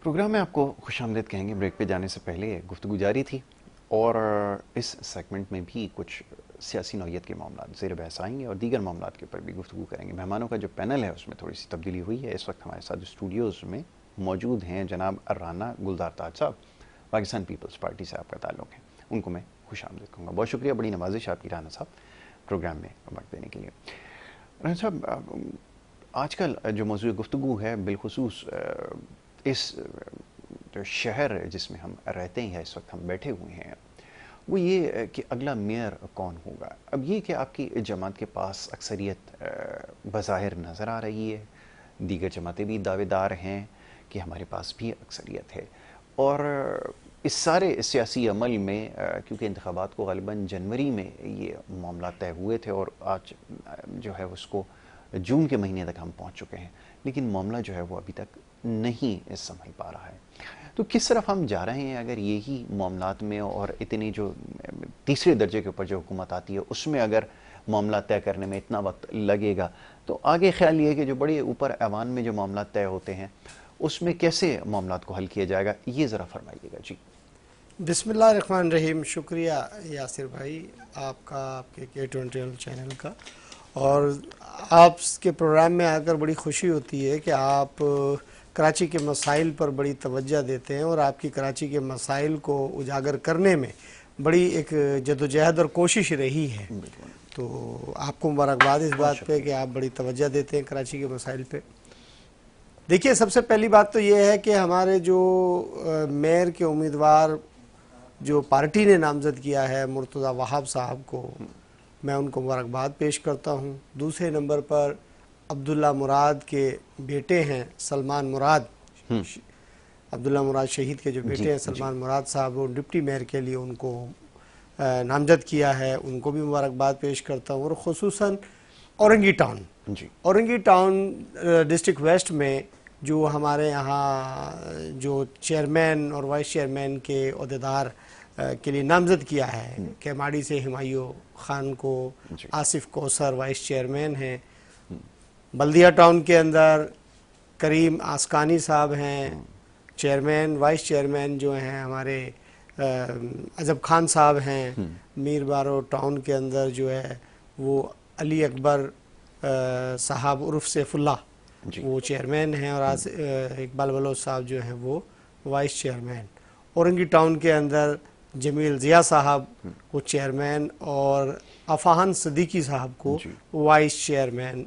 Programme में आपको खुशामदीद कहेंगे। ब्रेक पे जाने से पहले गुफ्तगू जारी थी और इस सेगमेंट में भी कुछ सियासी नौयत के मामला ज़ेर बहस आएंगे और दीगर मामला के ऊपर भी गुफ्तगू करेंगे। मेहमानों का जो पैनल है उसमें थोड़ी सी तब्दीली हुई है। इस वक्त हमारे साथ स्टूडियोज़ में मौजूद हैं जनाब राना गुलजार ताज साहब, पाकिस्तान पीपल्स पार्टी से आपका ताल्लुक़ है, उनको मैं खुशामदीद कहूँगा। बहुत शुक्रिया, बड़ी नवाजिश आपकी राना साहब प्रोग्राम में वक्त देने के लिए। राना साहब, आजकल जो मौजूद गुफ्तगू है बिलखुसूस इस जो शहर जिसमें हम रहते हैं, इस वक्त हम बैठे हुए हैं, वो ये कि अगला मेयर कौन होगा। अब ये कि आपकी जमात के पास अक्सरियत बज़ाहिर नज़र आ रही है, दीगर जमातें भी दावेदार हैं कि हमारे पास भी अक्सरियत है, और इस सारे सियासी अमल में क्योंकि इंतखाबात को ग़ालिबन जनवरी में ये मामला तय हुए थे और आज जो है उसको जून के महीने तक हम पहुँच चुके हैं, लेकिन मामला जो है वो अभी तक नहीं संभल पा रहा है। तो किस तरफ हम जा रहे हैं अगर यही मामलात में, और इतनी जो तीसरे दर्जे के ऊपर जो हुकूमत आती है उसमें अगर मामला तय करने में इतना वक्त लगेगा, तो आगे ख्याल ये है कि जो बड़े ऊपर ऐवान में जो मामला तय होते हैं उसमें कैसे मामलात को हल किया जाएगा, ये ज़रा फरमाइएगा जी। बिस्मिल्लाहिर्रहमानिर्रहीम। शुक्रिया यासिर भाई आपका, आपके K20 चैनल का, और आपके प्रोग्राम में आकर बड़ी खुशी होती है कि आप कराची के मसाइल पर बड़ी तवज्जो देते हैं और आपकी कराची के मसाइल को उजागर करने में बड़ी एक जदोजहद और कोशिश रही है। तो आपको मुबारकबाद इस बात पे कि आप बड़ी तवज्जो देते हैं कराची के मसाइल पे। देखिए, सबसे पहली बात तो ये है कि हमारे जो मेयर के उम्मीदवार जो पार्टी ने नामजद किया है मुर्तज़ा वहाब साहब को, मैं उनको मुबारकबाद पेश करता हूँ। दूसरे नंबर पर अब्दुल्ला मुराद के बेटे हैं सलमान मुराद, अब्दुल्ला मुराद शहीद के जो बेटे हैं सलमान मुराद साहब, वो डिप्टी मेयर के लिए उनको नामजद किया है, उनको भी मुबारकबाद पेश करता हूँ। और ख़ुसूसन औरंगी टाउन डिस्ट्रिक्ट वेस्ट में जो हमारे यहाँ जो चेयरमैन और वाइस चेयरमैन के अहदेदार के लिए नामजद किया है, केमाड़ी से हिमायू खान को, आसिफ कौसर वाइस चेयरमैन हैं। बल्दिया टाउन के अंदर करीम आसकानी साहब हैं चेयरमैन, वाइस चेयरमैन जो हैं हमारे अजब खान साहब हैं। मीर बारो टाउन के अंदर जो है वो अली अकबर साहब उर्फ सैफुल्लाह वो चेयरमैन हैं, और आज इकबाल बलोच साहब जो हैं वो वाइस चेयरमैन। औरंगी टाउन के अंदर जमील ज़िया साहब को चेयरमैन और अफ़ाहन सदीकी साहब को वाइस चेयरमैन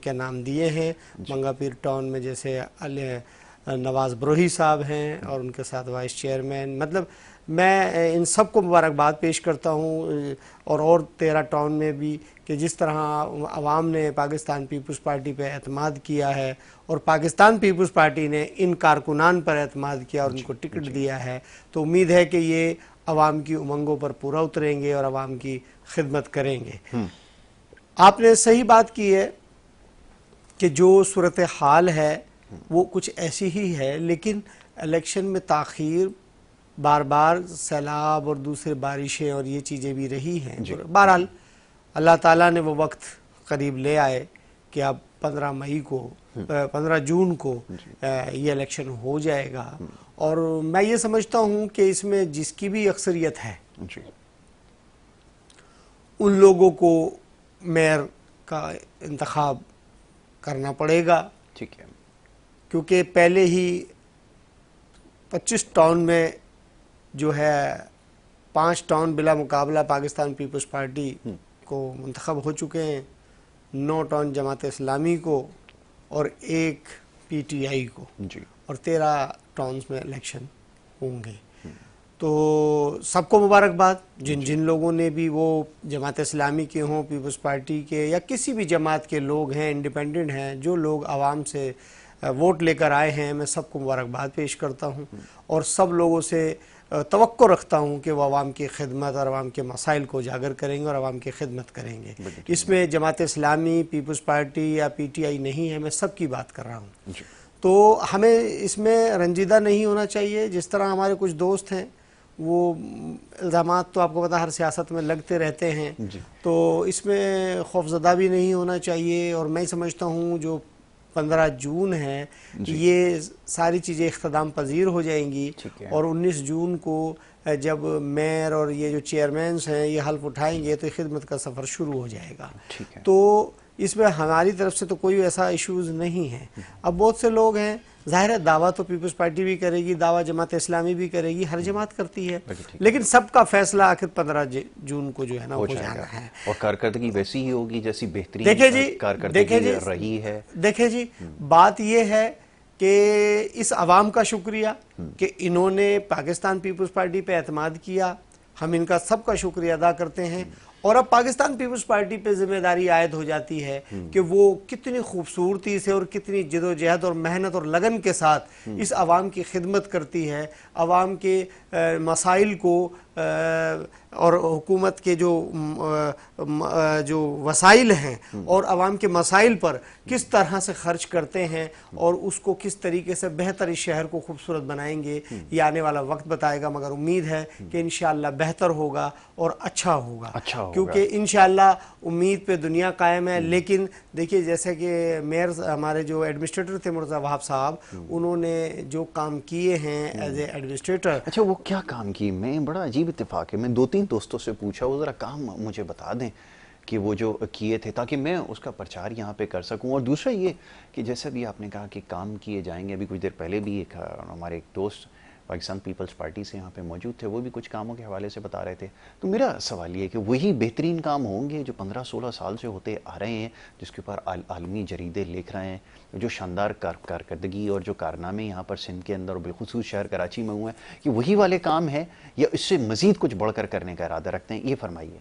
के नाम दिए हैं। मंगापीर टाउन में जैसे नवाज बरोही साहब हैं और उनके साथ वाइस चेयरमैन। मतलब मैं इन सब को मुबारकबाद पेश करता हूँ। और 13 टाउन में भी कि जिस तरह आवाम ने पाकिस्तान पीपल्स पार्टी पे एतमाद किया है और पाकिस्तान पीपल्स पार्टी ने इन कारकुनान पर एतमाद किया और उनको टिकट दिया है, तो उम्मीद है कि ये आवाम की उमंगों पर पूरा उतरेंगे और आवाम की खिदमत करेंगे। आपने सही बात की है कि जो सूरत हाल है वो कुछ ऐसी ही है, लेकिन इलेक्शन में ताख़ीर, बार बार सैलाब और दूसरे बारिशें और ये चीज़ें भी रही हैं। बहरहाल अल्लाह ताला ने वो वक्त करीब ले आए कि अब 15 जून को ये इलेक्शन हो जाएगा। और मैं ये समझता हूँ कि इसमें जिसकी भी अक्सरियत है उन लोगों को मेयर का इंतखाब करना पड़ेगा। ठीक है, क्योंकि पहले ही 25 टाउन में जो है 5 टाउन बिला मुकाबला पाकिस्तान पीपल्स पार्टी को मुंतखब हो चुके हैं, 9 टाउन जमात इस्लामी को और 1 PTI को, और 13 टाउन्स में इलेक्शन होंगे। तो सबको मुबारकबाद। जिन लोगों ने भी, वो जमात इस्लामी के हों, पीपल्स पार्टी के, या किसी भी जमात के लोग हैं, इंडिपेंडेंट हैं, जो लोग आवाम से वोट लेकर आए हैं, मैं सबको मुबारकबाद पेश करता हूं और सब लोगों से तवक्को रखता हूं कि वो आवाम की खिदमत और आवाम के मसाइल को उजागर करेंगे और आवाम की खिदमत करेंगे। इसमें जमात इस्लामी, पीपल्स पार्टी या PTI नहीं है, मैं सब की बात कर रहा हूं। तो हमें इसमें रंजीदा नहीं होना चाहिए। जिस तरह हमारे कुछ दोस्त हैं, वो इल्ज़ामात तो आपको पता हर सियासत में लगते रहते हैं, तो इसमें खौफज़दा भी नहीं होना चाहिए। और मैं समझता हूँ जो 15 जून है, ये सारी चीज़ें इख्तिताम पजीर हो जाएंगी और 19 जून को जब मेयर और ये जो चेयरमैन्स हैं ये हल्फ उठाएंगे तो खिदमत का सफ़र शुरू हो जाएगा। तो इसमें हमारी तरफ से तो कोई ऐसा इश्यूज़ नहीं है। अब बहुत से लोग हैं, जाहिर है दावा तो पीपल्स पार्टी भी करेगी, दावा जमात इस्लामी भी करेगी, हर जमात करती है, लेकिन सबका फैसला आखिर 15 जून को जो है ना हो जाना है। और कारकर्दगी वैसी ही होगी जैसी बेहतरीन कारकर्दगी रही है। देखे जी, बात यह है कि इस अवाम का शुक्रिया कि इन्होंने पाकिस्तान पीपल्स पार्टी पे एतमाद किया, हम इनका सबका शुक्रिया अदा करते हैं। और अब पाकिस्तान पीपल्स पार्टी पे जिम्मेदारी आयद हो जाती है कि वो कितनी खूबसूरती से और कितनी जदोजहद और मेहनत और लगन के साथ इस आवाम की खिदमत करती है, आवाम के मसाइल को और हुकूमत के जो वसाइल हैं और आवाम के मसाइल पर किस तरह से खर्च करते हैं और उसको किस तरीके से बेहतर इस शहर को खूबसूरत बनाएंगे, ये आने वाला वक्त बताएगा। मगर उम्मीद है कि इंशाअल्लाह बेहतर होगा और अच्छा होगा, क्योंकि इंशाअल्लाह उम्मीद पे दुनिया कायम है। लेकिन देखिए, जैसे कि मेयर हमारे जो एडमिनिस्ट्रेटर थे मुर्तज़ा वहाब साहब, उन्होंने जो काम किए हैं एज ए एडमिनिस्ट्रेटर। अच्छा, वो क्या काम किए? मैं बड़ा अजीब इत्तेफाक है, मैं 2-3 दोस्तों से पूछा, वो ज़रा काम मुझे बता दें कि वो जो किए थे, ताकि मैं उसका प्रचार यहाँ पे कर सकूँ। और दूसरा ये कि जैसे भी आपने कहा कि काम किए जाएंगे, अभी कुछ देर पहले भी हमारे एक दोस्त पाकिस्तान पीपल्स पार्टी से यहाँ पे मौजूद थे, वो भी कुछ कामों के हवाले से बता रहे थे। तो मेरा सवाल ये है कि वही बेहतरीन काम होंगे जो 15-16 साल से होते आ रहे हैं, जिसके ऊपर आलमी जरीदे लिख रहे हैं, जो शानदार कारकर्दगी और जो कारनामे यहाँ पर सिंध के अंदर और बिलखुसूस शहर कराची में हुए हैं, कि वही वाले काम है या इससे मज़ीद कुछ बढ़कर करने का इरादा रखते हैं? ये फरमाइए।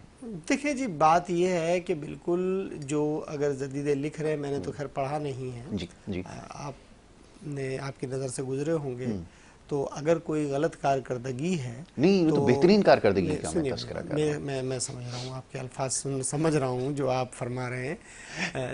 देखिए जी, बात यह है कि बिल्कुल जो अगर जदीदे लिख रहे हैं, मैंने तो खैर पढ़ा नहीं है जी, आपने आपकी नज़र से गुजरे होंगे, तो अगर कोई गलत कारकर्दगी है नहीं, तो बेहतरीन कारकर्दगी का मैं तस्करा कर रहा हूं। मैं समझ रहा हूँ आपके अल्फाज, समझ रहा हूँ जो आप फरमा रहे हैं।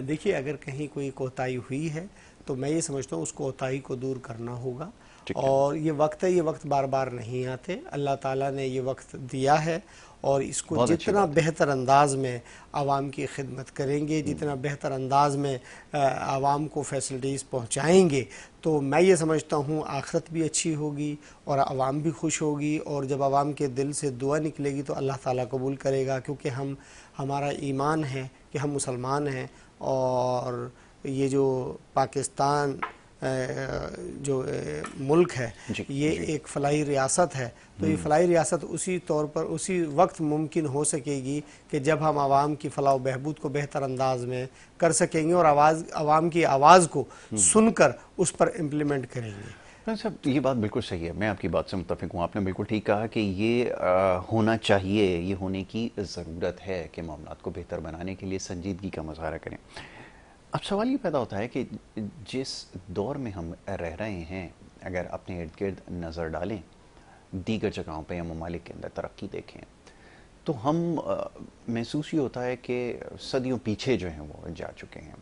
देखिए, अगर कहीं कोई कोताही हुई है तो मैं ये समझता हूँ उस कोताही को दूर करना होगा। और ये वक्त है, ये वक्त बार बार नहीं आते, अल्लाह ताला ने ये वक्त दिया है और इसको जितना बेहतर अंदाज में आवाम की खिदमत करेंगे, जितना बेहतर अंदाज में आवाम को फैसिलिटीज़ पहुँचाएँगे, तो मैं ये समझता हूँ आखिरत भी अच्छी होगी और आवाम भी खुश होगी। और जब आवाम के दिल से दुआ निकलेगी तो अल्लाह ताला कबूल करेगा, क्योंकि हमारा ईमान है कि हम मुसलमान हैं और ये जो पाकिस्तान जो मुल्क है ये एक फलाही रियासत है। तो ये फलाही रियासत उसी तौर पर उसी वक्त मुमकिन हो सकेगी कि जब हम आवाम की फलाह व बहबूद को बेहतर अंदाज में कर सकेंगे और आवाम की आवाज़ को सुनकर उस पर इम्प्लीमेंट करेंगे। साहब, ये बात बिल्कुल सही है, मैं आपकी बात से मुत्तफिक हूँ। आपने बिल्कुल ठीक कहा कि ये होना चाहिए, ये होने की ज़रूरत है कि मामलात को बेहतर बनाने के लिए संजीदगी का मुजाहरा करें। अब सवाल ये पैदा होता है कि जिस दौर में हम रह रहे हैं, अगर अपने इर्द गिर्द नज़र डालें, दीगर जगहों पे या ममालिक के अंदर तरक्की देखें, तो हम महसूस ये होता है कि सदियों पीछे जो हैं वो जा चुके हैं।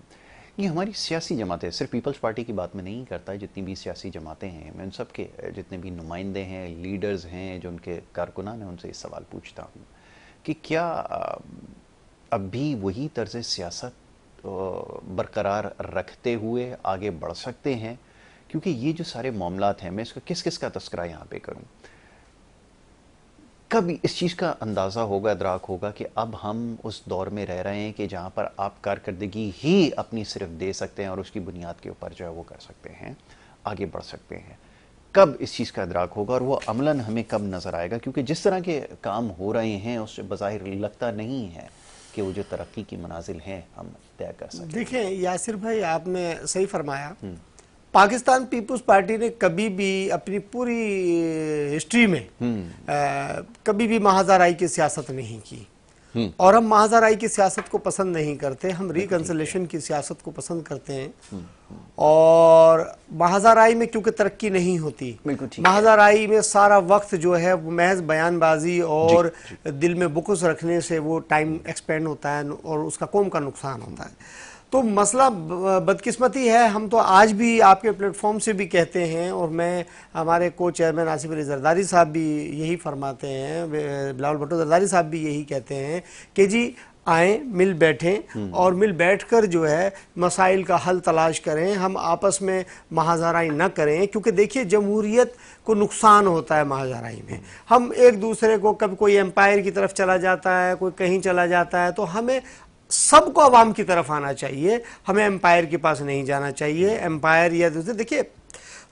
ये हमारी सियासी जमातें, सिर्फ पीपल्स पार्टी की बात मैं नहीं करता, जितनी भी सियासी जमातें हैं, मैं उन सब के जितने भी नुमाइंदे हैं, लीडर्स हैं, जो उनके कारकुनान हैं, उनसे इस सवाल पूछता हूँ कि क्या अब भी वही तर्ज सियासत बरकरार रखते हुए आगे बढ़ सकते हैं? क्योंकि ये जो सारे मामलात हैं, मैं इसका किस किस का तस्करा यहाँ पे करूँ, कब इस चीज़ का अंदाज़ा होगा, इदराक होगा कि अब हम उस दौर में रह रहे हैं कि जहाँ पर आप कारकर्दगी ही अपनी सिर्फ दे सकते हैं और उसकी बुनियाद के ऊपर जो है वो कर सकते हैं, आगे बढ़ सकते हैं? कब इस चीज़ का इदराक होगा और वो अमलन हमें कब नज़र आएगा? क्योंकि जिस तरह के काम हो रहे हैं उससे बज़ाहिर लगता नहीं है कि वो जो तरक्की की मनाजिल हैं हम तय कर सकें। देखें यासिर भाई, आपने सही फरमाया, पाकिस्तान पीपल्स पार्टी ने कभी भी अपनी पूरी हिस्ट्री में कभी भी महाज़ाराई की सियासत नहीं की और हम महाज़ाराई की सियासत को पसंद नहीं करते, हम रिकंसिलेशन की सियासत को पसंद करते हैं। और महाज़ाराई में क्योंकि तरक्की नहीं होती, महाज़ाराई में सारा वक्त जो है वो महज बयानबाजी और दिल में बुग़्ज़ रखने से वो टाइम एक्सपेंड होता है और उसका कौम का नुकसान होता है। तो मसला बदकिस्मती है, हम तो आज भी आपके प्लेटफॉर्म से भी कहते हैं और मैं हमारे को चेयरमैन आसिफ अली जरदारी साहब भी यही फरमाते हैं, बिलावल भुट्टो जरदारी साहब भी यही कहते हैं कि जी आए, मिल बैठें और मिल बैठकर जो है मसाइल का हल तलाश करें। हम आपस में महाजराई न करें, क्योंकि देखिए जमहूरियत को नुकसान होता है महाजराई में। हम एक दूसरे को, कभी कोई एम्पायर की तरफ चला जाता है, कोई कहीं चला जाता है, तो हमें सबको अवाम की तरफ आना चाहिए, हमें एम्पायर के पास नहीं जाना चाहिए। एम्पायर या दूसरे, देखिए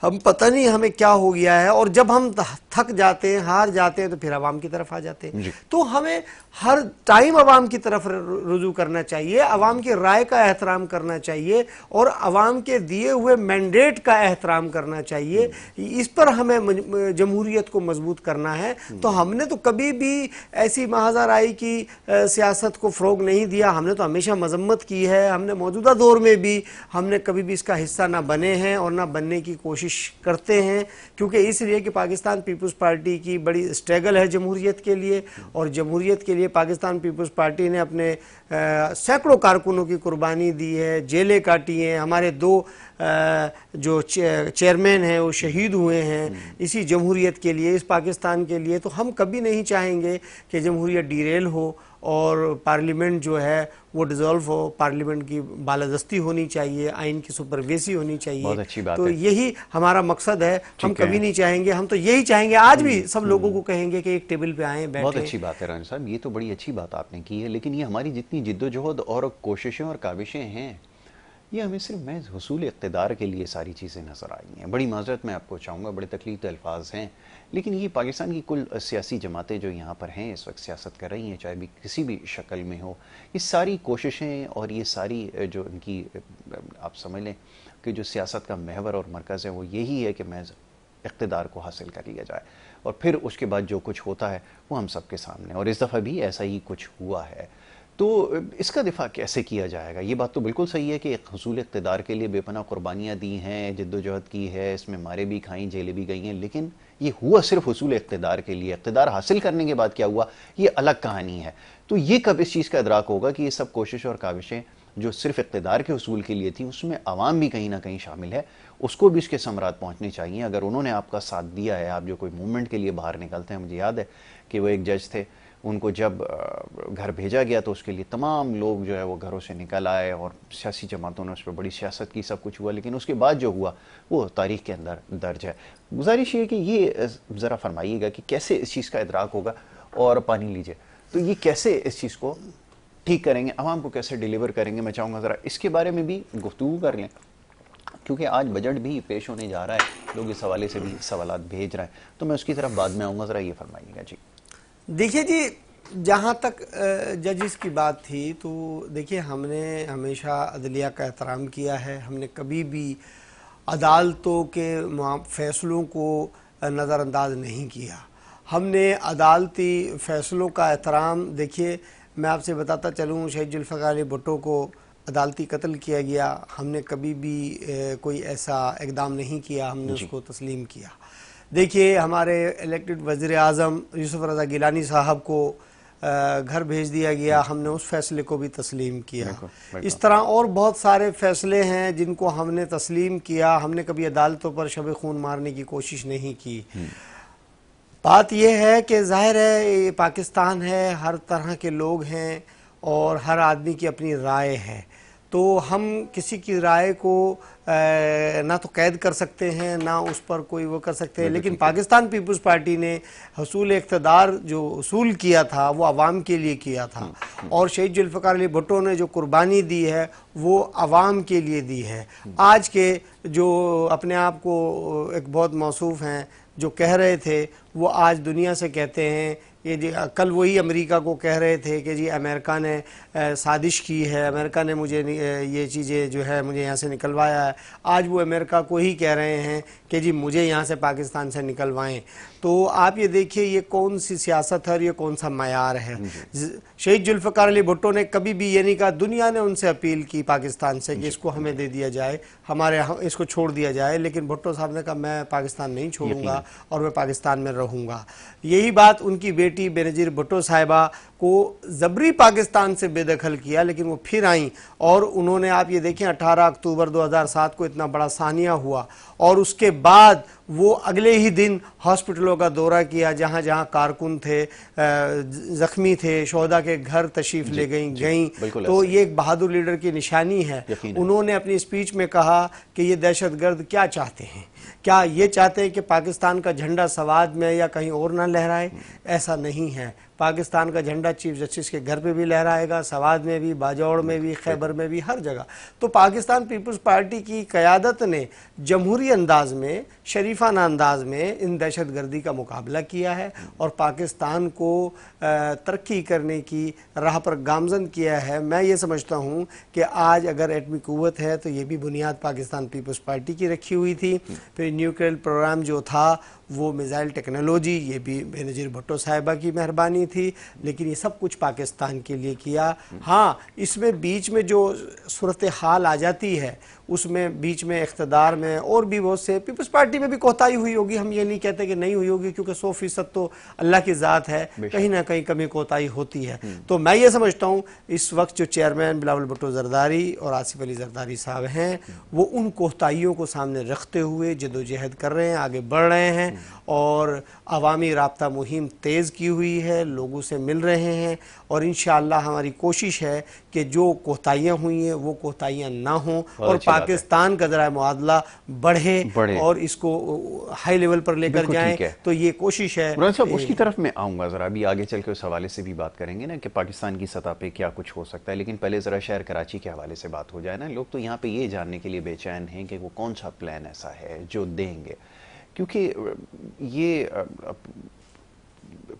हम पता नहीं हमें क्या हो गया है, और जब हम थक जाते हैं, हार जाते हैं, तो फिर अवाम की तरफ आ जाते हैं। तो हमें हर टाइम अवाम की तरफ रुजू करना चाहिए, अवाम की राय का एहतराम करना चाहिए और अवाम के दिए हुए मैंडेट का एहतराम करना चाहिए। इस पर हमें जमहूरियत को मजबूत करना है। तो हमने तो कभी भी ऐसी महाजराई की सियासत को फ़रोग नहीं दिया, हमने तो हमेशा मजम्मत की है। हमने मौजूदा दौर में भी हमने कभी भी इसका हिस्सा ना बने हैं और ना बनने की कोशिश करते हैं, क्योंकि इसलिए कि पाकिस्तान पीपल्स पार्टी की बड़ी स्ट्रगल है जमहूरियत के लिए, और जमहूरियत के लिए पाकिस्तान पीपल्स पार्टी ने अपने सैकड़ों कारकुनों की कुर्बानी दी है, जेलें काटी हैं। हमारे 2 जो चेयरमैन हैं वो शहीद हुए हैं इसी जमहूरियत के लिए, इस पाकिस्तान के लिए। तो हम कभी नहीं चाहेंगे कि जमहूरियत डीरेल हो और पार्लियामेंट जो है वो डिसॉल्व हो। पार्लियामेंट की बालादस्ती होनी चाहिए, आइन की सुपरवेसी होनी चाहिए। बहुत अच्छी बात तो है। यही हमारा मकसद है। हम कभी नहीं चाहेंगे, हम तो यही चाहेंगे, आज भी सब लोगों को कहेंगे कि एक टेबल पे आएं, बैठें। बहुत अच्छी बात है रानी साहब, ये तो बड़ी अच्छी बात आपने की है। लेकिन ये हमारी जितनी जिद्दोजहद और कोशिशें और काविशें हैं, ये हमें सिर्फ महज हुसूल इक़्तिदार के लिए सारी चीज़ें नज़र आई हैं। बड़ी माज़रत मैं आपको चाहूँगा, बड़े तकलीफ अल्फाज हैं, लेकिन ये पाकिस्तान की कुल सियासी जमातें जो यहाँ पर हैं, इस वक्त सियासत कर रही हैं, चाहे भी किसी भी शक्ल में हो, ये सारी कोशिशें और ये सारी जो इनकी, आप समझ लें कि जो सियासत का महवर और मरकज़ है वो यही है कि महज इक़्तिदार को हासिल कर लिया जाए, और फिर उसके बाद जो कुछ होता है वो हम सबके सामने, और इस दफ़ा भी ऐसा ही कुछ हुआ है। तो इसका दिफा कैसे किया जाएगा? ये बात तो बिल्कुल सही है कि एक हुसूल इक़्तिदार के लिए बेपनाह कुर्बानियाँ दी हैं, जिद्दोजहद की है, इसमें मारे भी खाई, जेलें भी गई हैं, लेकिन ये हुआ सिर्फ हुसूल इक़्तिदार के लिए। इक़्तिदार हासिल करने के बाद क्या हुआ, ये अलग कहानी है। तो ये कब इस चीज़ का इदराक होगा कि ये सब कोशिश और काविशें जो सिर्फ इक़्तिदार के हुसूल के लिए थी, उसमें आवाम भी कहीं ना कहीं शामिल है, उसको भी इसके समरात पहुँचने चाहिए। अगर उन्होंने आपका साथ दिया है, आप जो कोई मूवमेंट के लिए बाहर निकलते हैं, मुझे याद है कि वो एक जज थे, उनको जब घर भेजा गया तो उसके लिए तमाम लोग जो है वो घरों से निकल आए और सियासी जमातों ने उस पर बड़ी सियासत की, सब कुछ हुआ, लेकिन उसके बाद जो हुआ वो तारीख के अंदर दर्ज है। गुजारिश ये कि ये ज़रा फरमाइएगा कि कैसे इस चीज़ का इदराक होगा, और पानी लीजिए, तो ये कैसे इस चीज़ को ठीक करेंगे, आवाम को कैसे डिलीवर करेंगे। मैं चाहूँगा ज़रा इसके बारे में भी गुफ्तगू कर लें, क्योंकि आज बजट भी पेश होने जा रहा है, लोग इस हवाले से भी सवालात भेज रहे हैं, तो मैं उसकी तरफ बाद में आऊँगा। ज़रा ये फरमाइएगा जी। देखिए जी, जहाँ तक जजिस की बात थी, तो देखिए हमने हमेशा अदलिया का एहतराम किया है। हमने कभी भी अदालतों के फ़ैसलों को नज़रअंदाज नहीं किया। हमने अदालती फ़ैसलों का एहतराम, देखिए मैं आपसे बताता चलूँ, शहीद जुल्फ़िकार अली भुट्टो को अदालती कत्ल किया गया, हमने कभी भी कोई ऐसा इक़दाम नहीं किया, हमने उसको तस्लीम किया। देखिए हमारे इलेक्टेड वज़ीर आज़म यूसुफ रज़ा गिलानी साहब को घर भेज दिया गया, हमने उस फैसले को भी तस्लीम किया। इस तरह और बहुत सारे फैसले हैं जिनको हमने तस्लीम किया। हमने कभी अदालतों पर शब खून मारने की कोशिश नहीं की। बात यह है कि जाहिर है ये पाकिस्तान है, हर तरह के लोग हैं और हर आदमी की अपनी राय है, तो हम किसी की राय को ना तो कैद कर सकते हैं, ना उस पर कोई वो कर सकते हैं। लेकिन पाकिस्तान पीपल्स पार्टी ने हुसूल इक़्तिदार जो उसूल किया था वो अवाम के लिए किया था, और शहीद जुल्फ़िकार अली भुट्टो ने जो कुर्बानी दी है वो अवाम के लिए दी है। आज के जो अपने आप को एक बहुत मौसूफ़ हैं, जो कह रहे थे, वो आज दुनिया से कहते हैं, ये जी कल वही अमेरिका को कह रहे थे कि जी अमेरिका ने साजिश की है, अमेरिका ने मुझे ये चीज़ें जो है मुझे यहाँ से निकलवाया है। आज वो अमेरिका को ही कह रहे हैं कि जी मुझे यहाँ से पाकिस्तान से निकलवाएं। तो आप ये देखिए ये कौन सी सियासत है और ये कौन सा मयार है। शहीद जुल्फ़िकार अली भुट्टो ने कभी भी ये नहीं कहा, दुनिया ने उनसे अपील की पाकिस्तान से कि इसको हमें दे दिया जाए, हमारे इसको छोड़ दिया जाए, लेकिन भुट्टो साहब ने कहा मैं पाकिस्तान नहीं छोड़ूंगा और मैं पाकिस्तान में रहूँगा। यही बात उनकी बेटी बेनज़ीर भुट्टो साहिबा को ज़बरी पाकिस्तान से बेदखल किया, लेकिन वो फिर आई और उन्होंने, आप ये देखें 18 अक्टूबर 2007 को इतना बड़ा सानिया हुआ और उसके बाद वो अगले ही दिन हॉस्पिटलों का दौरा किया जहां जहां कारकुन थे, जख्मी थे, शोहदा के घर तशरीफ ले गई। तो ये एक बहादुर लीडर की निशानी है। उन्होंने अपनी स्पीच में कहा कि ये दहशतगर्द क्या चाहते हैं, क्या ये चाहते हैं कि पाकिस्तान का झंडा सवाद में या कहीं और ना लहराए? ऐसा नहीं है। पाकिस्तान का झंडा चीफ जस्टिस के घर पे भी लहराएगा, सवाद में भी, बाजौड़ में भी, खैबर में भी, हर जगह। तो पाकिस्तान पीपल्स पार्टी की क़यादत ने जमहूरी अंदाज में, शरीफाना अंदाज में इन दहशतगर्दी का मुकाबला किया है और पाकिस्तान को तरक्की करने की राह पर गामजन किया है। मैं ये समझता हूँ कि आज अगर एटमी क़ुव्वत है तो ये भी बुनियाद पाकिस्तान पीपल्स पार्टी की रखी हुई थी। फिर न्यूक्लियर प्रोग्राम जो था वो मिसाइल टेक्नोलॉजी, ये भी बेनज़ीर भुट्टो साहिबा की मेहरबानी थी, लेकिन ये सब कुछ पाकिस्तान के लिए किया। हाँ, इसमें बीच में जो सूरत हाल आ जाती है, उसमें बीच में इख्तदार में और भी बहुत से पीपल्स पार्टी में भी कोताही हुई होगी। हम ये नहीं कहते कि नहीं हुई होगी, क्योंकि 100% तो अल्लाह की ज़ात है, कहीं ना कहीं कमी कोताही होती है। तो मैं ये समझता हूँ इस वक्त जो चेयरमैन बिलावल भुट्टो जरदारी और आसिफ अली जरदारी साहब हैं, वो उन कोताहियों को सामने रखते हुए जदोजहद कर रहे हैं, आगे बढ़ रहे हैं और अवामी राब्ता मुहिम तेज़ की हुई है, लोगों से मिल रहे हैं और इंशाअल्लाह हमारी कोशिश है कि जो कोताहियाँ हुई हैं वो कोताहियाँ ना हों और पाकिस्तान का ज़रा मुआदला बढ़े और इसको हाई लेवल पर लेकर जाएं। तो ये कोशिश है। मुराद साहब, उसकी तरफ मैं आऊँगा, ज़रा अभी आगे चल के उस हवाले से भी बात करेंगे ना कि पाकिस्तान की सतह पे क्या कुछ हो सकता है, लेकिन पहले ज़रा शहर कराची के हवाले से बात हो जाए ना। लोग तो यहाँ पे ये जानने के लिए बेचैन हैं कि वो कौन सा प्लान ऐसा है जो देंगे, क्योंकि ये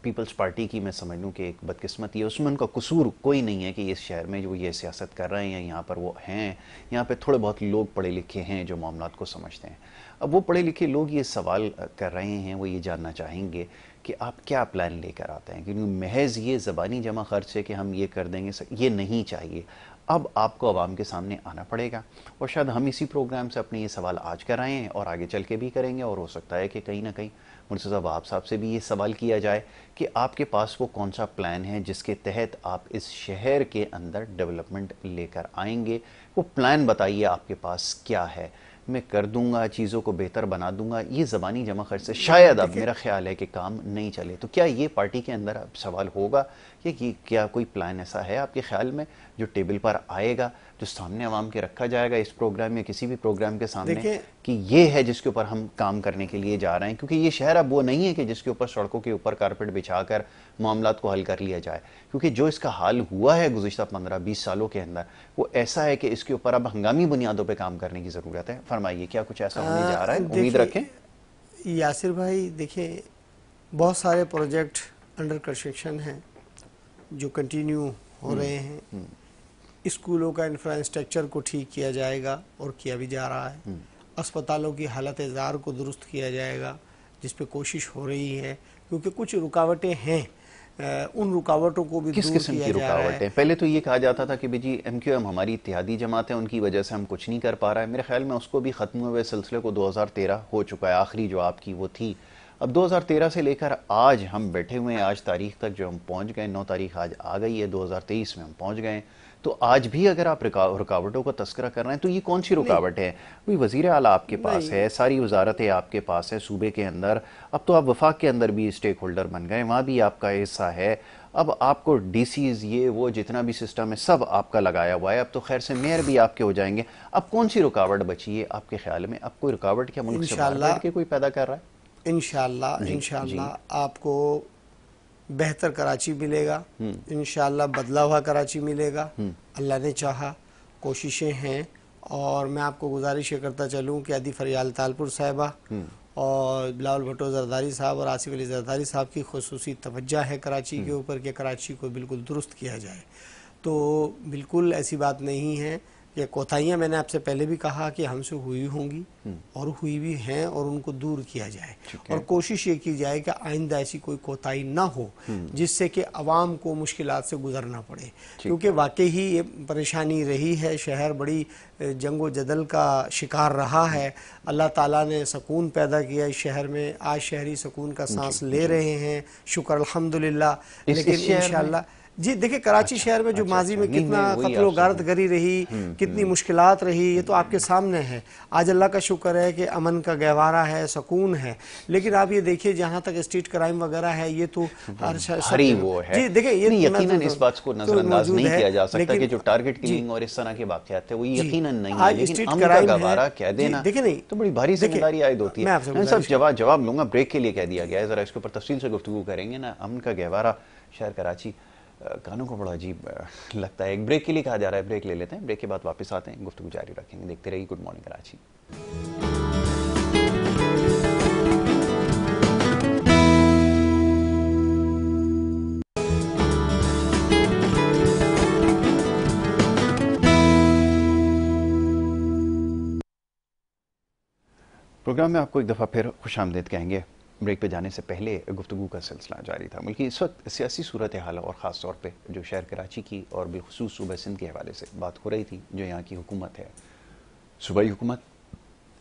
पीपल्स पार्टी की मैं समझ लूँ कि एक बदकिस्मती है, उसमें उनका कसूर कोई नहीं है कि इस शहर में जो ये सियासत कर रहे हैं, यहाँ पर वो हैं, यहाँ पे थोड़े बहुत लोग पढ़े लिखे हैं जो मामलात को समझते हैं। अब वो पढ़े लिखे लोग ये सवाल कर रहे हैं, वो ये जानना चाहेंगे कि आप क्या प्लान लेकर आते हैं, क्योंकि महज ये ज़बानी जमा खर्च है कि हम ये कर देंगे, ये नहीं चाहिए। अब आपको आवाम के सामने आना पड़ेगा और शायद हम इसी प्रोग्राम से अपने ये सवाल आज कर आए हैं और आगे चल के भी करेंगे, और हो सकता है कि कहीं ना कहीं मुर्तज़ा साहब आप साहब से भी ये सवाल किया जाए कि आपके पास वो कौन सा प्लान है जिसके तहत आप इस शहर के अंदर डेवलपमेंट लेकर आएंगे। वो प्लान बताइए आपके पास क्या है। मैं कर दूंगा, चीज़ों को बेहतर बना दूंगा, ये ज़बानी जमा खर्च से शायद अब मेरा ख्याल है कि काम नहीं चले। तो क्या ये पार्टी के अंदर अब सवाल होगा या कि क्या कोई प्लान ऐसा है आपके ख्याल में जो टेबल पर आएगा, जो सामने आवाम के रखा जाएगा इस प्रोग्राम में, किसी भी प्रोग्राम के सामने, कि ये है जिसके ऊपर हम काम करने के लिए जा रहे हैं? क्योंकि ये शहर अब वो नहीं है कि जिसके ऊपर सड़कों के ऊपर कारपेट बिछाकर मामलात को हल कर लिया जाए, क्योंकि जो इसका हाल हुआ है गुज़िश्ता 15-20 सालों के अंदर, वो ऐसा है कि इसके ऊपर अब हंगामी बुनियादों पर काम करने की ज़रूरत है। फरमाइए, क्या कुछ ऐसा होने जा रहा है? उम्मीद रखें। यासिर भाई, देखिए, बहुत सारे प्रोजेक्ट अंडर कंस्ट्रक्शन हैं जो कंटिन्यू हो रहे हैं। स्कूलों का इंफ्रास्ट्रक्चर को ठीक किया जाएगा और किया भी जा रहा है। अस्पतालों की हालत ज़ार को दुरुस्त किया जाएगा, जिस पे कोशिश हो रही है, क्योंकि कुछ रुकावटें हैं, उन रुकावटों को भी किस किस्म की रुकावटें? पहले तो ये कहा जाता था कि जी MQM हमारी इत्तेहादी जमात है, उनकी वजह से हम कुछ नहीं कर पा रहा है। मेरे ख्याल में उसको भी ख़त्म हुए सिलसिले को 2013 हो चुका है, आखिरी जो आपकी वो थी। अब 2013 से लेकर आज हम बैठे हुए हैं, आज तारीख तक जो हम पहुंच गए, 9 तारीख आज आ गई है, 2023 में हम पहुंच गए। तो आज भी अगर आप रुकावटों का तस्करा कर रहे हैं तो ये कौन सी रुकावट है? कोई वज़ीर आला आपके पास है, सारी वजारतें आपके पास है सूबे के अंदर, अब तो आप वफाक के अंदर भी स्टेक होल्डर बन गए, वहाँ भी आपका हिस्सा है। अब आपको DCs ये वो जितना भी सिस्टम है सब आपका लगाया हुआ है, अब तो खैर से मेयर भी आपके हो जाएंगे। अब कौन सी रुकावट बची है आपके ख्याल में? अब कोई रुकावट क्या मुल्क से बाहर बैठ के कोई पैदा कर रहा है? इंशाअल्लाह आपको बेहतर कराची मिलेगा, इंशाअल्लाह बदला हुआ कराची मिलेगा, अल्लाह ने चाहा, कोशिशें हैं। और मैं आपको गुजारिश ये करता चलूँ कि अदी फरियाल तालपुर साहिबा और बिलावल भुट्टो जरदारी साहब और आसिफ अली जरदारी साहब की खुसूसी तवज्जो है कराची के ऊपर कि कराची को बिल्कुल दुरुस्त किया जाए। तो बिल्कुल ऐसी बात नहीं है। ये कोताहियाँ मैंने आपसे पहले भी कहा कि हमसे हुई होंगी और हुई भी हैं और उनको दूर किया जाए और कोशिश ये की जाए कि आइंदा ऐसी कोई कोताही ना हो जिससे कि अवाम को मुश्किलात से गुजरना पड़े, क्योंकि वाकई ही ये परेशानी रही है। शहर बड़ी जंगो जदल का शिकार रहा है। अल्लाह ताला ने सुकून पैदा किया इस शहर में, आज शहरी सुकून का सांस ले रहे हैं, शुक्र अल्हम्दुलिल्लाह। लेकिन इंशाअल्लाह जी देखिए, कराची शहर में जो माजी में कितना कत्लो गारत गरी रही, कितनी मुश्किलात रही, ये तो आपके सामने है। आज अल्लाह का शुक्र है कि अमन का गहवारा है, सुकून है, लेकिन आप ये देखिए जहाँ तक स्ट्रीट क्राइम वगैरह है, ये तो हरी वो है। जी देखिए, ये यकीनन इस बात को नजरअंदाज नहीं किया जा सकता कि जो टारगेट किलिंग और इस तरह के वाकयात थे वो यकीनन नहीं है, लेकिन अमन का गहवारा कह देना तो बड़ी भारी जिम्मेदारी आयद होती है। सब जवाब लूंगा, ब्रेक के लिए कह दिया गया है, जरा इसके ऊपर तफसील से गुफ्तगू करेंगे ना। अमन का गहवारा शहर कराची कानों को बड़ा अजीब लगता है। एक ब्रेक के लिए कहा जा रहा है, ब्रेक ले लेते हैं, ब्रेक के बाद वापस आते हैं, गुफ्तगू जारी रखेंगे। देखते रहिए गुड मॉर्निंग कराची। प्रोग्राम में आपको एक दफ़ा फिर खुशामदीद कहेंगे। ब्रेक पे जाने से पहले गुफ्तगू का सिलसिला जारी था। मुल्क की इस वक्त सियासी सूरत हाल और ख़ास तौर पे जो शहर कराची की और बिलखुसूस सूबा सिंध के हवाले से बात हो रही थी, जो यहाँ की हुकूमत है, सूबाई हुकूमत,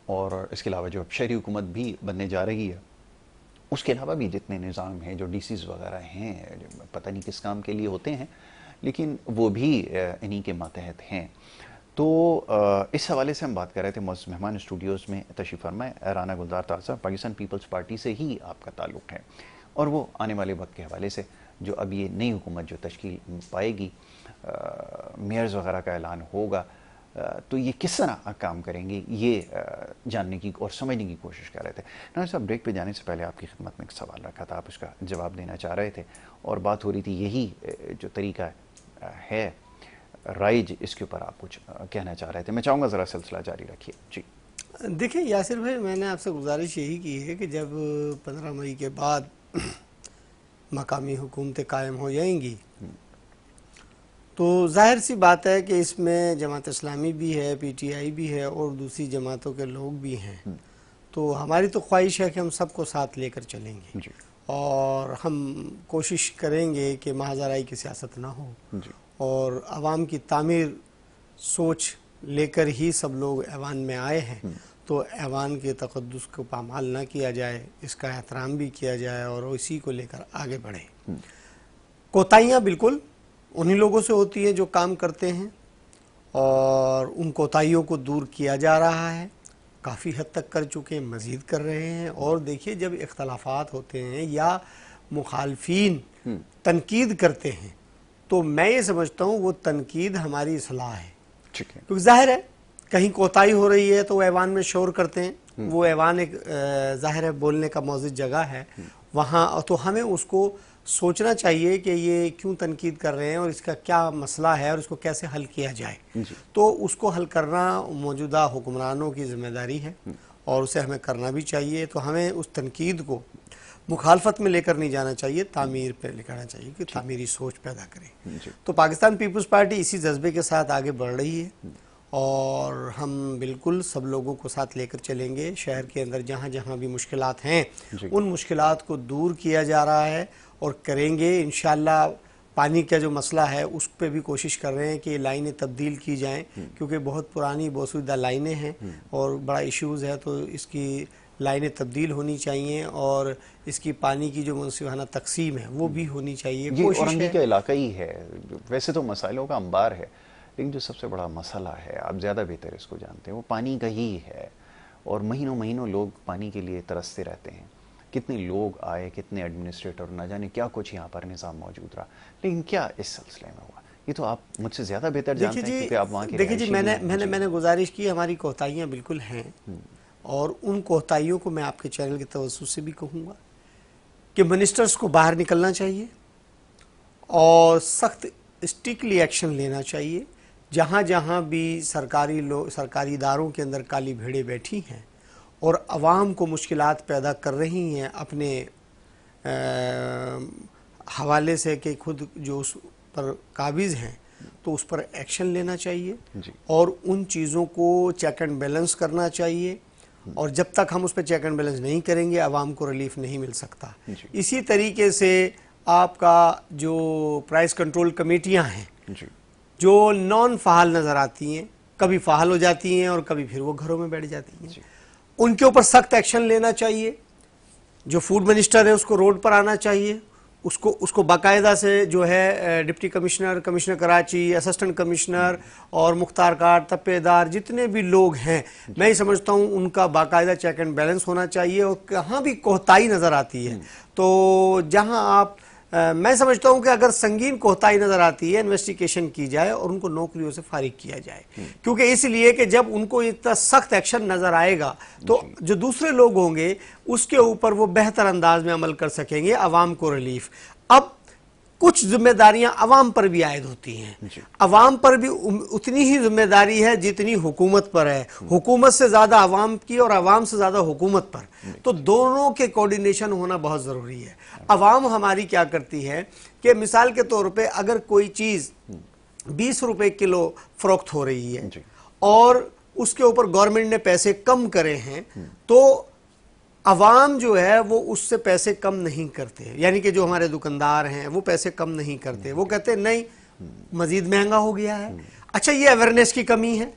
और इसके अलावा जो अब शहरी हुकूमत भी बनने जा रही है, उसके अलावा भी जितने निज़ाम हैं, जो डीसीज़ वगैरह हैं, जो पता नहीं किस काम के लिए होते हैं, लेकिन वो भी इन्हीं के मातहत हैं। तो इस हवाले से हम बात कर रहे थे। मौजूद मेहमान स्टूडियोज़ में तशरीफ़ फरमाए राना गुलजार ताज़ा, पाकिस्तान पीपल्स पार्टी से ही आपका ताल्लुक़ है, और वो आने वाले वक्त के हवाले से जो अब ये नई हुकूमत जो तश्कील पाएगी, मेयर्स वगैरह का ऐलान होगा, तो ये किस तरह काम करेंगे, ये जानने की और समझने की कोशिश कर रहे थे। ना साहब, ब्रेक पे जाने से पहले आपकी खिदमत में एक सवाल रखा था, आप उसका जवाब देना चाह रहे थे, और बात हो रही थी यही जो तरीका है राइज, इसके ऊपर आप कुछ कहना चाह रहे थे। मैं चाहूँगा ज़रा सिलसिला जारी रखिए। जी देखिए यासिर भाई, मैंने आपसे गुजारिश यही की है कि जब 15 मई के बाद मकामी हुकूमतें कायम हो जाएंगी तो जाहिर सी बात है कि इसमें जमात इस्लामी भी है, PTI भी है, और दूसरी जमातों के लोग भी हैं। तो हमारी तो ख्वाहिश है कि हम सबको साथ लेकर चलेंगे और हम कोशिश करेंगे कि महाजराई की सियासत ना हो और आवाम की तामीर सोच लेकर ही सब लोग ऐवान में आए हैं। तो ऐवान के तक़द्दुस को पामाल ना किया जाए, इसका एहतराम भी किया जाए और इसी को लेकर आगे बढ़े। कोताहियाँ बिल्कुल उन्हीं लोगों से होती हैं जो काम करते हैं, और उन कोताहियों को दूर किया जा रहा है, काफ़ी हद तक कर चुके हैं, मज़ीद कर रहे हैं। और देखिए, जब इख्तलाफात होते हैं या मुखालफीन तनकीद करते हैं तो मैं ये समझता हूँ वो तनकीद हमारी इस्लाह है, क्योंकि जाहिर है कहीं कोताही हो रही है तो वो ऐवान में शोर करते हैं। वो ऐवान एक जाहिर है बोलने का मौजूद जगह है वहाँ, तो हमें उसको सोचना चाहिए कि ये क्यों तनकीद कर रहे हैं और इसका क्या मसला है और इसको कैसे हल किया जाए। तो उसको हल करना मौजूदा हुक्मरानों की जिम्मेदारी है और उसे हमें करना भी चाहिए। तो हमें उस तनकीद को मुखालफत में लेकर नहीं जाना चाहिए, तामीर पर लेकर आना चाहिए कि तामीरी सोच पैदा करें। तो पाकिस्तान पीपल्स पार्टी इसी जज्बे के साथ आगे बढ़ रही है और हम बिल्कुल सब लोगों को साथ लेकर चलेंगे। शहर के अंदर जहाँ जहाँ भी मुश्किलात हैं उन मुश्किलात को दूर किया जा रहा है और करेंगे इंशाअल्लाह। पानी का जो मसला है उस पर भी कोशिश कर रहे हैं कि लाइनें तब्दील की जाएं, क्योंकि बहुत पुरानी बोसूदा लाइनें हैं और बड़ा इश्यूज़ है, तो इसकी लाइनें तब्दील होनी चाहिए और इसकी पानी की जो मुनसिफाना तकसीम है वो भी होनी चाहिए। ये औरंगी का इलाका ही है, वैसे तो मसाइलों का अंबार है, लेकिन जो सबसे बड़ा मसला है, आप ज़्यादा बेहतर इसको जानते हैं, वो पानी का ही है। और महीनों महीनों लोग पानी के लिए तरसते रहते हैं। कितने लोग आए, कितने एडमिनिस्ट्रेटर, ना जाने क्या कुछ यहाँ पर निज़ाम मौजूद रहा, लेकिन क्या इस सिलसिले में हुआ, ये तो आप मुझसे ज़्यादा बेहतर जानते हैं क्योंकि आप वहाँ के। देखिए जी, मैंने गुजारिश की, हमारी कोताहियाँ बिल्कुल हैं और उन कोताहियों को मैं आपके चैनल के तवज्जुह से भी कहूँगा कि मिनिस्टर्स को बाहर निकलना चाहिए और सख्त स्ट्रिक्टली एक्शन लेना चाहिए। जहाँ जहाँ भी सरकारी इदारों के अंदर काली भेड़ें बैठी हैं और आवाम को मुश्किलात पैदा कर रही हैं अपने हवाले से कि खुद जो उस पर काबिज़ हैं, तो उस पर एक्शन लेना चाहिए और उन चीज़ों को चेक एंड बैलेंस करना चाहिए। और जब तक हम उस पर चेक एंड बैलेंस नहीं करेंगे आवाम को रिलीफ नहीं मिल सकता। इसी तरीके से आपका जो प्राइस कंट्रोल कमेटियां हैं जो नॉन फ़ाल नज़र आती हैं, कभी फ़ाल हो जाती हैं और कभी फिर वो घरों में बैठ जाती हैं, उनके ऊपर सख्त एक्शन लेना चाहिए। जो फूड मिनिस्टर है उसको रोड पर आना चाहिए, उसको बाकायदा से जो है deputy commissioner, commissioner Karachi, assistant commissioner और मुख्तार कार, तप्पेदार, जितने भी लोग हैं, मैं ही समझता हूँ उनका बाकायदा चेक एंड बैलेंस होना चाहिए। और कहाँ भी कोताही नज़र आती है तो जहाँ आप मैं समझता हूं कि अगर संगीन कोताही नजर आती है, इन्वेस्टिगेशन की जाए और उनको नौकरियों से फारिग किया जाए। क्योंकि इसलिए कि जब उनको इतना सख्त एक्शन नजर आएगा तो जो दूसरे लोग होंगे उसके ऊपर वो बेहतर अंदाज में अमल कर सकेंगे, अवाम को रिलीफ। अब कुछ जिम्मेदारियां अवाम पर भी आयद होती हैं, अवाम पर भी उतनी ही जिम्मेदारी है जितनी हुकूमत पर है। हुकूमत से ज्यादा अवाम की और अवाम से ज्यादा हुकूमत पर, तो दोनों के कोऑर्डिनेशन होना बहुत जरूरी है। अवाम हमारी क्या करती है कि मिसाल के तौर पे अगर कोई चीज 20 रुपए किलो फरोख्त हो रही है और उसके ऊपर गवर्नमेंट ने पैसे कम करे हैं, तो अवाम जो है वो उससे पैसे कम नहीं करते। यानी कि जो हमारे दुकानदार हैं वो पैसे कम नहीं करते, वो कहते हैं नहीं मजीद महंगा हो गया है। अच्छा, ये अवेयरनेस की कमी है।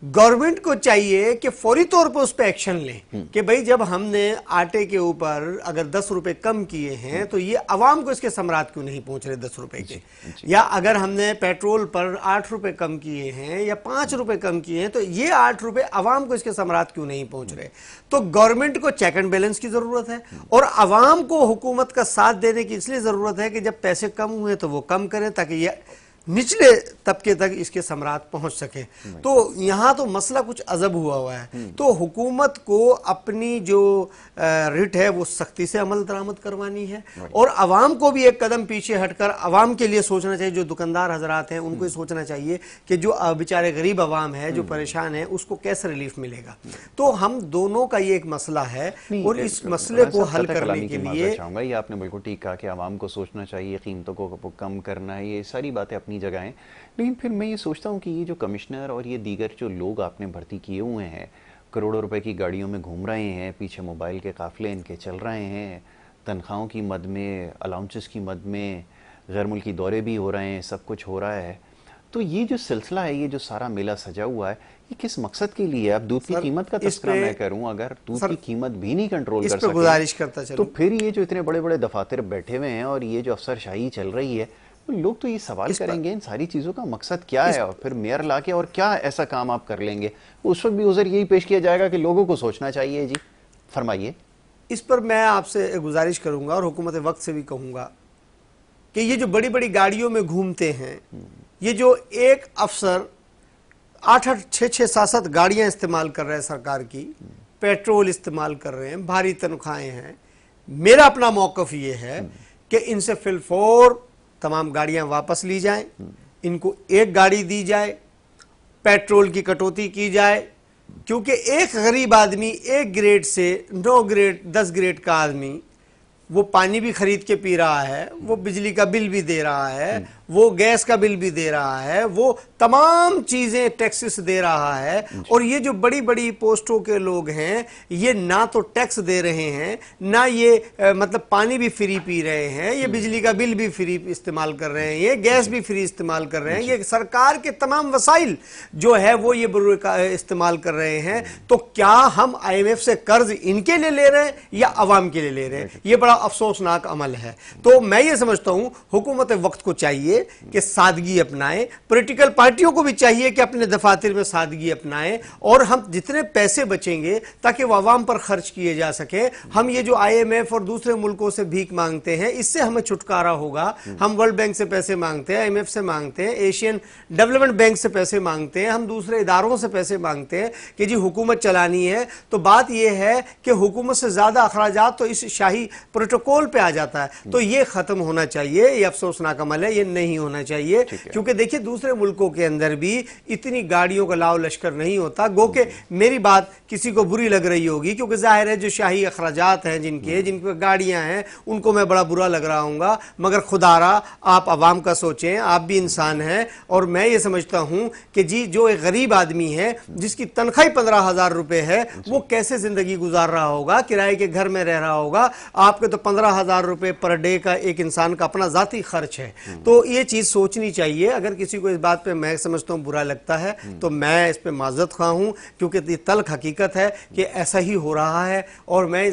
गवर्नमेंट को चाहिए कि फौरी तौर पर उस पर एक्शन लें कि भाई जब हमने आटे के ऊपर अगर 10 रुपए कम किए हैं तो ये अवाम को इसके समरात क्यों नहीं पहुंच रहे 10 रुपए के, या अगर हमने पेट्रोल पर 8 रुपए कम किए हैं या 5 रुपए कम किए हैं तो ये 8 रुपए अवाम को इसके समरात क्यों नहीं पहुंच रहे। तो गवर्नमेंट को चेक एंड बैलेंस की जरूरत है और अवाम को हुकूमत का साथ देने की इसलिए जरूरत है कि जब पैसे कम हुए तो वो कम करें ताकि ये निचले तबके तक इसके सम्राट पहुंच सके। तो यहां तो मसला कुछ अजब हुआ है। तो हुकूमत को अपनी जो रिट है वो सख्ती से अमल दरामद करवानी है और अवाम को भी एक कदम पीछे हटकर अवाम के लिए सोचना चाहिए। जो दुकानदार हजरात हैं उनको ये सोचना चाहिए कि जो बेचारे गरीब अवाम है जो परेशान है उसको कैसे रिलीफ मिलेगा। तो हम दोनों का ये एक मसला है और इस मसले को हल करने के लिए चाहूंगा, ये आपने बिल्कुल ठीक कहा कि अवाम को सोचना चाहिए, कीमतों को कम करना है, ये सारी बातें अपनी जगह हैं। लेकिन फिर मैं ये सोचता हूँ कि ये जो कमिश्नर और ये दीगर जो लोग आपने भर्ती किए हुए हैं, करोड़ों रुपए की गाड़ियों में घूम रहे हैं, पीछे मोबाइल के काफिले इनके चल रहे हैं, तनख्वाहों की मद में, अलाउंसेस की मद में गैर मुल्की दौरे भी हो रहे हैं, सब कुछ हो रहा है। तो ये जो सिलसिला है, ये जो सारा मेला सजा हुआ है, ये किस मकसद के लिए है? अब दूध की कीमत का तस्करा मैं करूं, अगर दूध की कीमत भी नहीं कंट्रोल कर सके गुजारिश करता चलूं, तो फिर ये जो इतने बड़े बड़े दफातर बैठे हुए हैं और ये जो अफसरशाही चल रही है, लोग तो ये सवाल करेंगे इन सारी चीजों का मकसद क्या है, और फिर मेयर लाके और क्या ऐसा काम आप कर लेंगे। उस वक्त भी उधर यही पेश किया जाएगा कि लोगों को सोचना चाहिए। जी फरमाइए। इस पर मैं आपसे गुजारिश करूंगा और हुकूमत वक्त से भी कहूंगा कि ये जो बड़ी बड़ी गाड़ियों में घूमते हैं, ये जो एक अफसर 8-8, 6-6, 7-7 गाड़ियां इस्तेमाल कर रहे हैं सरकार की, पेट्रोल इस्तेमाल कर रहे हैं, भारी तनख्वाहें हैं, मेरा अपना मौकफ ये है कि इनसे फिलफौर तमाम गाड़ियां वापस ली जाएं, इनको एक गाड़ी दी जाए, पेट्रोल की कटौती की जाए। क्योंकि एक गरीब आदमी एक ग्रेड से 9 ग्रेड 10 ग्रेड का आदमी वो पानी भी खरीद के पी रहा है, वो बिजली का बिल भी दे रहा है, वो गैस का बिल भी दे रहा है, वो तमाम चीजें टैक्सेस दे रहा है। और ये जो बड़ी बड़ी पोस्टों के लोग हैं ये ना तो टैक्स दे रहे हैं, ना ये मतलब पानी भी फ्री पी रहे हैं, ये बिजली का बिल भी फ्री इस्तेमाल कर रहे हैं, ये गैस भी फ्री इस्तेमाल कर रहे हैं, ये सरकार के तमाम वसाइल जो है वो ये इस्तेमाल कर रहे हैं। तो क्या हम IMF से कर्ज इनके लिए ले रहे हैं या अवाम के लिए ले रहे हैं? ये बड़ा अफसोसनाक अमल है। तो मैं ये समझता हूं हुकूमत वक्त को चाहिए कि सादगी अपनाएं, पॉलिटिकल पार्टियों को भी चाहिए कि अपने दफातर में सादगी अपनाएं और हम जितने पैसे बचेंगे ताकि वो अवाम पर खर्च किए जा सके। हम ये जो IMF और दूसरे मुल्कों से भीख मांगते हैं इससे हमें छुटकारा होगा। हम वर्ल्ड बैंक से पैसे मांगते हैं, IMF से मांगते हैं, एशियन डेवलपमेंट बैंक से पैसे मांगते हैं, हम दूसरे इदारों से पैसे मांगते हैं कि जी हुकूमत चलानी है। तो बात यह है कि हुकूमत से ज्यादा अखराजात तो इस शाही प्रोटोकॉल पे आ जाता है। तो ये खत्म होना चाहिए, ये अफसोसनाक अमल है, ये नहीं होना चाहिए। क्योंकि देखिए दूसरे मुल्कों के अंदर भी इतनी गाड़ियों का लाव लश्कर नहीं होता। गो के मेरी बात किसी को बुरी लग रही होगी क्योंकि जाहिर है जो शाही अखराजात हैं जिनके गाड़ियां हैं उनको मैं बड़ा बुरा लग रहा हूँ, मगर खुदारा आप अवाम का सोचें, आप भी इंसान हैं। और मैं ये समझता हूं कि जी जो एक गरीब आदमी है जिसकी तनख्वाह 15,000 रुपए है वो कैसे जिंदगी गुजार रहा होगा, किराए के घर में रह रहा होगा। आपके तो 15,000 रुपए पर डे का एक इंसान का अपना जाती खर्च है। तो ये ये चीज़ सोचनी चाहिए। अगर किसी को इस बात पे मैं समझता हूँ बुरा लगता है तो मैं इस पे माजरत खा हूँ, क्योंकि ये तल्ख हकीकत है कि ऐसा ही हो रहा है। और मैं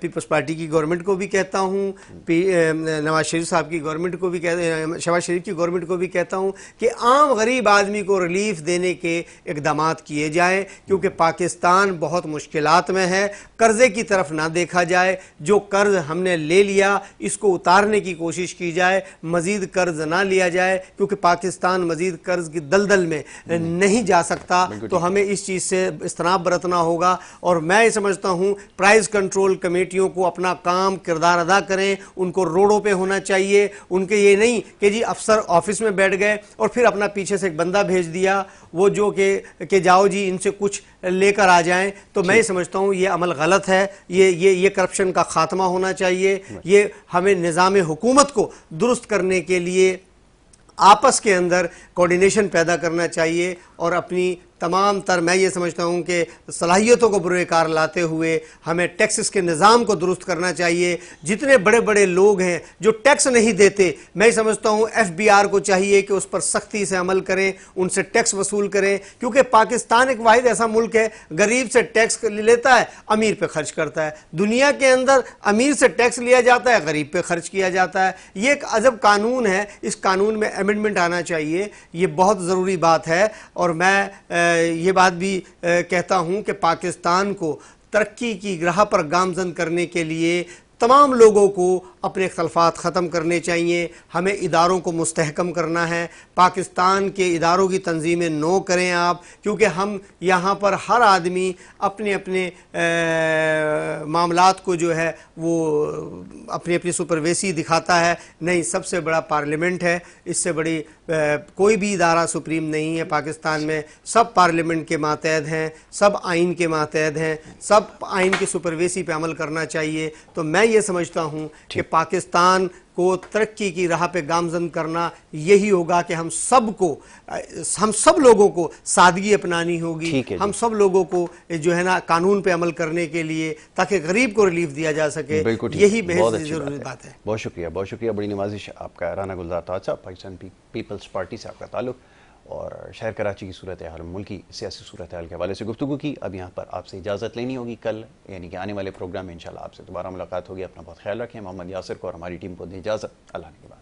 पीपल्स पार्टी की गवर्नमेंट को भी कहता हूँ, नवाज शरीफ साहब की गवर्नमेंट को भी शहबाज शरीफ की गवर्नमेंट को भी कहता हूँ कि आम गरीब आदमी को रिलीफ देने के इकदाम किए जाएँ, क्योंकि पाकिस्तान बहुत मुश्किलात में है। कर्जे की तरफ ना देखा जाए, जो कर्ज हमने ले लिया इसको उतारने की कोशिश की जाए, मजीद कर्ज ना लिया जाए, क्योंकि पाकिस्तान मजीद कर्ज की दलदल में नहीं जा सकता। तो हमें इस चीज़ से इज्तनाब बरतना होगा। और मैं ये समझता हूँ प्राइस कंट्रोल कमेटियों को अपना काम किरदार अदा करें, उनको रोडों पे होना चाहिए। उनके ये नहीं कि जी अफसर ऑफिस में बैठ गए और फिर अपना पीछे से एक बंदा भेज दिया वो जो कि जाओ जी इनसे कुछ लेकर आ जाएं। तो मैं समझता हूँ ये अमल गलत है। ये करप्शन का खात्मा होना चाहिए। ये हमें निज़ाम हुकूमत को दुरुस्त करने के लिए आपस के अंदर कोऑर्डिनेशन पैदा करना चाहिए और अपनी तमाम तर मैं ये समझता हूँ कि सलाहियतों को बुरेकार लाते हुए हमें टैक्सेस के निज़ाम को दुरुस्त करना चाहिए। जितने बड़े बड़े लोग हैं जो टैक्स नहीं देते, मैं समझता हूँ FBI को चाहिए कि उस पर सख्ती से अमल करें, उनसे टैक्स वसूल करें, क्योंकि पाकिस्तान एक वाहिद ऐसा मुल्क है गरीब से टैक्स लेता है, अमीर पे खर्च करता है। दुनिया के अंदर अमीर से टैक्स लिया जाता है, गरीब पे खर्च किया जाता है। ये एक अजब कानून है, इस कानून में अमेंडमेंट आना चाहिए, ये बहुत ज़रूरी बात है। और मैं ये बात भी कहता हूँ कि पाकिस्तान को तरक्की की राह पर गामजन करने के लिए तमाम लोगों को अपने इख्तलाफात ख़त्म करने चाहिए। हमें इदारों को मुस्तहकम करना है। पाकिस्तान के इदारों की तंजीमें नो करें आप, क्योंकि हम यहाँ पर हर आदमी अपने अपने मामलात को जो है वो अपनी अपनी सुपरवेसी दिखाता है। नहीं, सबसे बड़ा पार्लियामेंट है, इससे बड़ी कोई भी इदारा सुप्रीम नहीं है पाकिस्तान में। सब पार्लियामेंट के मातहत हैं, सब आइन के मातहत हैं, सब आइन की सुपरवेसी पे अमल करना चाहिए। तो मैं ये समझता हूँ कि पाकिस्तान को तरक्की की राह पे गामजन करना यही होगा कि हम सब लोगों को सादगी अपनानी होगी। हम सब लोगों को जो है ना कानून पे अमल करने के लिए, ताकि गरीब को रिलीफ दिया जा सके, यही बेहद जरूरी बात है। बहुत शुक्रिया, बड़ी नवाजिश आपका। राना गुलजार ताज साहब, पाकिस्तान पीपल्स पार्टी से आपका ताल्लुक और शहर कराची की सूरत हाल, मुल्की सियासी सूरत हाल के हवाले से गुफ्तगू की। अब यहाँ पर आपसे इजाज़त लेनी होगी। कल यानी कि आने वाले प्रोग्राम में इंशाल्लाह आपसे दोबारा मुलाकात होगी। अपना बहुत ख्याल रखें। मोहम्मद यासिर को और हमारी टीम को दी इजाज़त। अल्लाह के बाद।